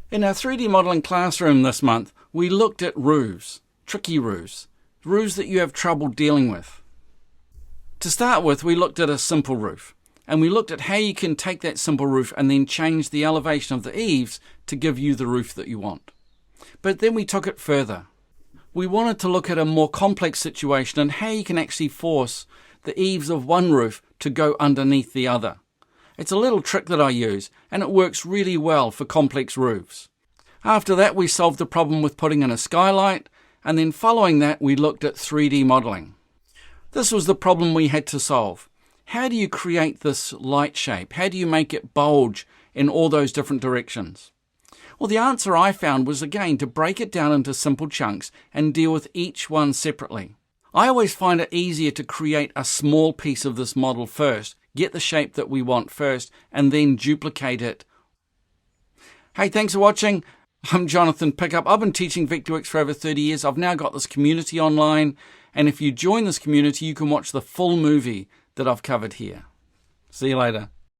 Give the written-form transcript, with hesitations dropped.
In our 3D modelling classroom this month, we looked at roofs, tricky roofs that you have trouble dealing with. To start with, we looked at a simple roof, and we looked at how you can take that simple roof and then change the elevation of the eaves to give you the roof that you want. But then we took it further. We wanted to look at a more complex situation and how you can actually force the eaves of one roof to go underneath the other. It's a little trick that I use, and it works really well for complex roofs. After that, we solved the problem with putting in a skylight, and then following that, we looked at 3D modelling. This was the problem we had to solve. How do you create this light shape? How do you make it bulge in all those different directions? Well, the answer I found was, again, to break it down into simple chunks and deal with each one separately. I always find it easier to create a small piece of this model first, get the shape that we want first, and then duplicate it. Hey, thanks for watching. I'm Jonathan Pickup. I've been teaching Vectorworks for over 30 years. I've now got this community online, and if you join this community, you can watch the full movie that I've covered here. See you later.